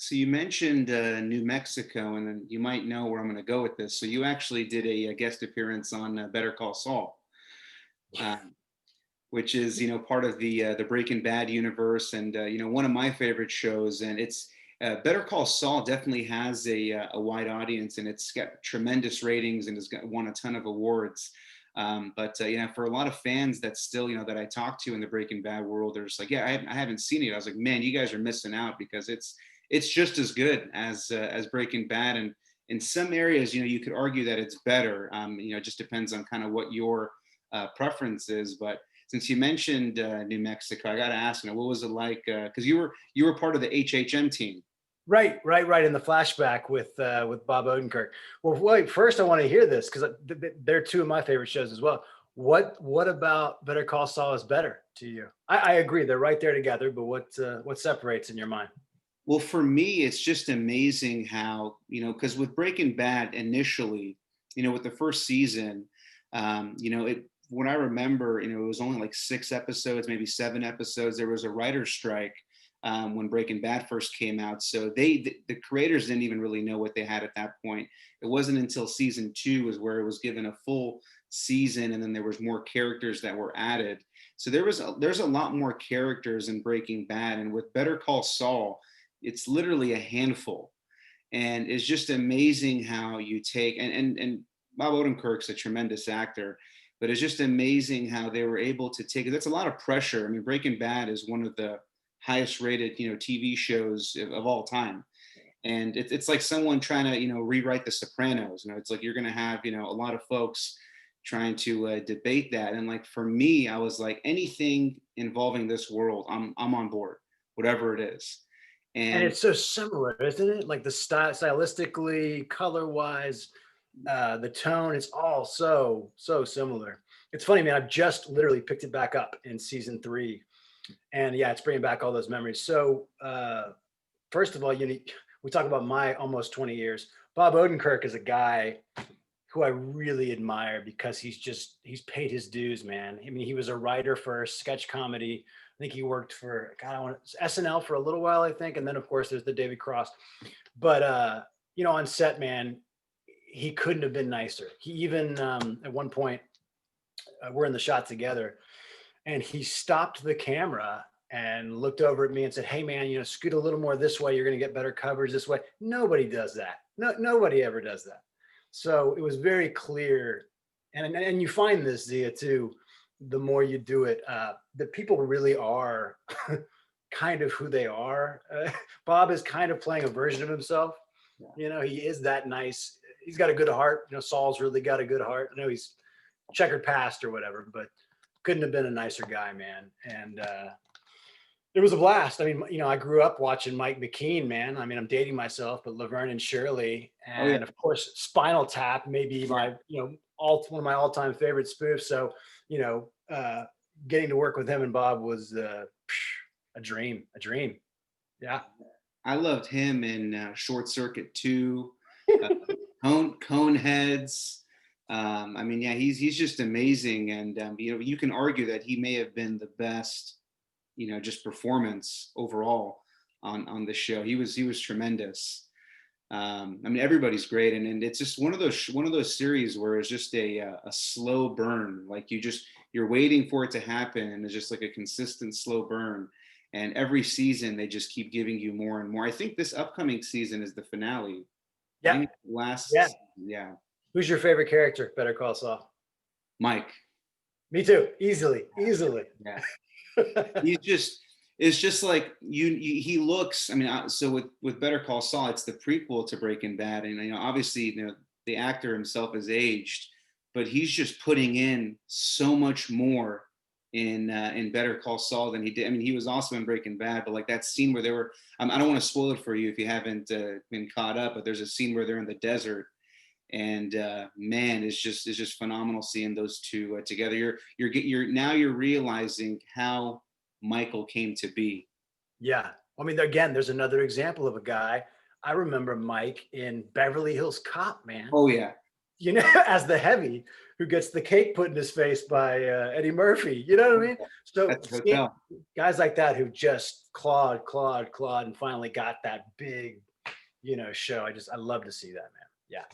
So you mentioned New Mexico, and then you might know where I'm going to go with this. So you actually did a guest appearance on Better Call Saul, um, which is part of the Breaking Bad universe, and one of my favorite shows. And it's Better Call Saul definitely has a wide audience, and it's got tremendous ratings and has won a ton of awards. But for a lot of fans that still that I talk to in the Breaking Bad world, they're just like, yeah, I haven't seen it. I was like, man, you guys are missing out because it's just as good as Breaking Bad, and in some areas, you could argue that it's better. It just depends on kind of what your preference is. But since you mentioned New Mexico, I got to ask, what was it like? Because you were part of the HHM team. Right. In the flashback with Bob Odenkirk. Well, wait, first I want to hear this because they're two of my favorite shows as well. What about Better Call Saul is better to you? I agree, they're right there together, but what separates in your mind? Well, for me, it's just amazing how, because with Breaking Bad initially, with the first season, what I remember, it was only like 6 episodes, maybe 7 episodes. There was a writer's strike when Breaking Bad first came out. So the creators didn't even really know what they had at that point. It wasn't until season 2 was where it was given a full season, and then there was more characters that were added. So there's a lot more characters in Breaking Bad, and with Better Call Saul, it's literally a handful. And it's just amazing how you take and Bob Odenkirk's a tremendous actor, but it's just amazing how they were able to take it. That's a lot of pressure. I mean, Breaking Bad is one of the highest rated TV shows of all time, and it's like someone trying to rewrite the Sopranos. It's like you're going to have a lot of folks trying to debate that. And like for me, I was like, anything involving this world, I'm on board, whatever it is. And And it's so similar, isn't it? Like the style, stylistically, color wise, the tone, it's all so similar. It's funny, man. I've just literally picked it back up in season 3, and yeah, it's bringing back all those memories. So first of all, we talk about my almost 20 years. Bob Odenkirk is a guy who I really admire because he's paid his dues, man. I mean, he was a writer for sketch comedy. I think he worked for SNL for a little while, I think, and then of course there's the David Cross. But on set, man, he couldn't have been nicer. He even at one point we're in the shot together, and he stopped the camera and looked over at me and said, "Hey, man, scoot a little more this way. You're going to get better coverage this way." Nobody does that. No, nobody ever does that. So it was very clear, and you find this, Zia, too. The more you do it, that people really are kind of who they are. Bob is kind of playing a version of himself. He is that nice. He's got a good heart. Saul's really got a good heart. I know he's checkered past or whatever, but couldn't have been a nicer guy, man. And it was a blast. I mean, I grew up watching Mike McKean, man. I mean, I'm dating myself, but Laverne and Shirley, oh yeah, and of course, Spinal Tap, maybe my, one of my all-time favorite spoofs. So, getting to work with him and Bob was a dream. Yeah. I loved him in Short Circuit 2, uh, Coneheads. I mean, yeah, he's just amazing, and you can argue that he may have been the best, just performance overall on the show. He was tremendous. I mean, everybody's great, and it's just one of those series where it's just a slow burn. Like you're waiting for it to happen, and it's just like a consistent slow burn. And every season they just keep giving you more and more. I think this upcoming season is the finale. I Yeah. think last Yeah. season, yeah. Who's your favorite character? Better Call Saul. Mike. Me too. Easily. Yeah. He's just it's just like he looks. I mean, so with Better Call Saul, it's the prequel to Breaking Bad, and obviously the actor himself is aged, but he's just putting in so much more in Better Call Saul than he did. I mean, he was also in Breaking Bad, but like that scene where they were. I don't want to spoil it for you if you haven't been caught up, but there's a scene where they're in the desert, and man, it's just phenomenal seeing those two together. You're realizing how Michael came to be. Yeah. I mean, again, there's another example of a guy. I remember Mike in Beverly Hills Cop, man. Oh yeah, you know, as the heavy who gets the cake put in his face by Eddie Murphy. You know what I mean? So That's the hotel. guys like that who just clawed, and finally got that big, you know, show. I love to see that, man. Yeah.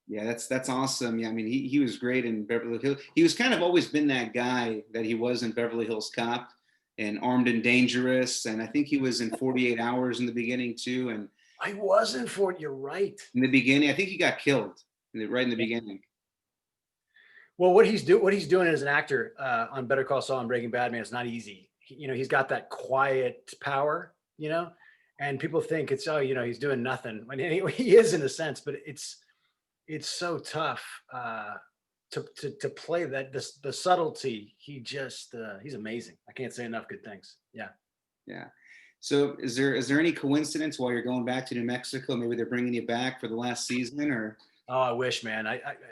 Yeah, that's awesome. Yeah, I mean, he was great in Beverly Hills. He was kind of always been that guy that he was in Beverly Hills Cop and Armed and Dangerous, and I think he was in 48 Hours in the beginning too. And I wasn't for it. You're right. in the beginning, I think he got killed right in the beginning. Well, what he's doing as an actor on Better Call Saul and Breaking Bad, man, it's not easy. You know, he's got that quiet power, you know, and people think it's, oh, you know, he's doing nothing. I mean, he is in a sense, but it's so tough to play that the subtlety. He's amazing. I can't say enough good things. Yeah. Yeah. So is there any coincidence while you're going back to New Mexico? Maybe they're bringing you back for the last season, or? Oh, I wish, man.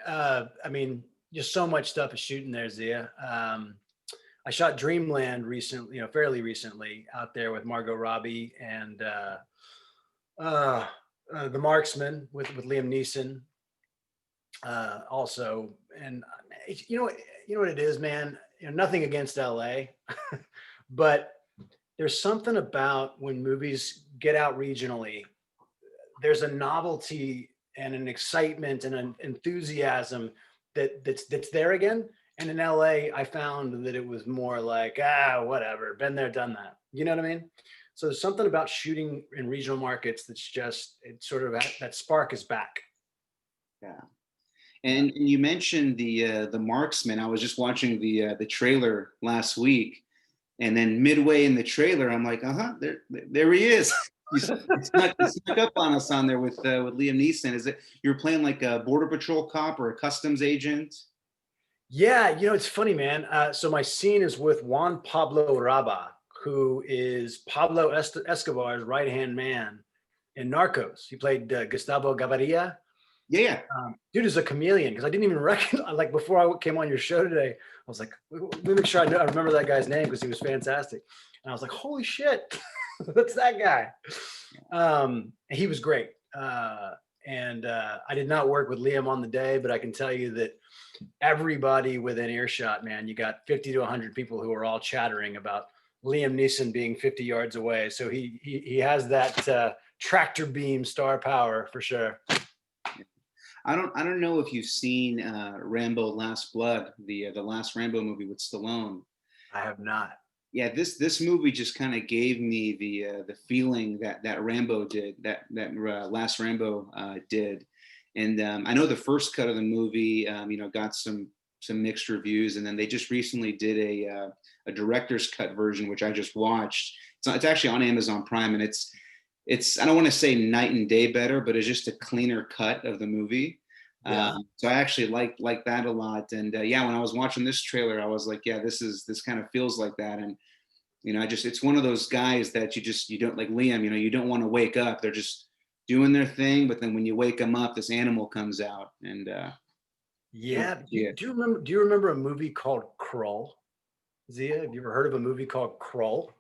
I mean, just so much stuff is shooting there, Zia. I shot Dreamland recently, you know, fairly recently out there with Margot Robbie and the Marksman with Liam Neeson. Also, and you know what it is, man. You know, nothing against LA, but there's something about when movies get out regionally. There's a novelty and an excitement and an enthusiasm that's there again. And in LA, I found that it was more like, whatever, been there, done that. You know what I mean? So there's something about shooting in regional markets that's just, it's sort of that spark is back. Yeah. And you mentioned the Marksman. I was just watching the trailer last week, and then midway in the trailer, I'm like, there he is. He snuck up on us on there with Liam Neeson. Is it you're playing like a border patrol cop or a customs agent? Yeah, you know, it's funny, man. So my scene is with Juan Pablo Raba, who is Pablo Escobar's right-hand man in Narcos. He played Gustavo Gaviria. Yeah. Dude is a chameleon, because I didn't even recognize, like before I came on your show today, I was like, let me make sure I remember that guy's name, because he was fantastic. And I was like, holy shit, that's that guy. He was great. And I did not work with Liam on the day, but I can tell you that everybody within earshot, man, you got 50 to 100 people who are all chattering about Liam Neeson being 50 yards away. So he has that tractor beam star power for sure. I don't know if you've seen Rambo: Last Blood, the last Rambo movie with Stallone. I have not. Yeah, this movie just kind of gave me the feeling that Rambo did, that last Rambo did, and I know the first cut of the movie, got some mixed reviews, and then they just recently did a director's cut version, which I just watched. It's actually on Amazon Prime, and it's I don't want to say night and day better, but it's just a cleaner cut of the movie. Yeah. So I actually like that a lot. And when I was watching this trailer, I was like, yeah, this kind of feels like that. And it's one of those guys that you don't, like Liam, you don't want to wake up. They're just doing their thing, but then when you wake them up, this animal comes out. And yeah. Do you remember a movie called Krull? Zia, have you ever heard of a movie called Krull?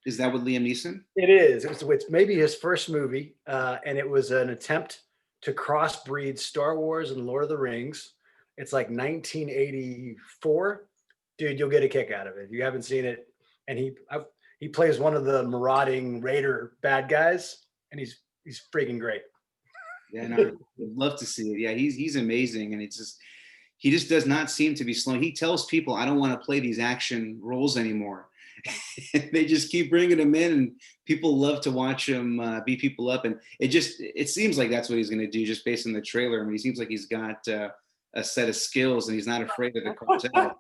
Is that with Liam Neeson? It is. It's maybe his first movie, and it was an attempt to crossbreed Star Wars and Lord of the Rings. It's like 1984. Dude, you'll get a kick out of it if you haven't seen it. And he plays one of the marauding raider bad guys, and he's freaking great. Yeah, no, I'd love to see it. Yeah, he's amazing, and he just does not seem to be slow. He tells people, I don't want to play these action roles anymore. They just keep bringing him in, and people love to watch him beat people up. And it seems like that's what he's going to do, just based on the trailer. I mean, he seems like he's got a set of skills, and he's not afraid of the cartel.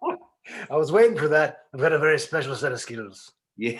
I was waiting for that. I've got a very special set of skills. Yeah.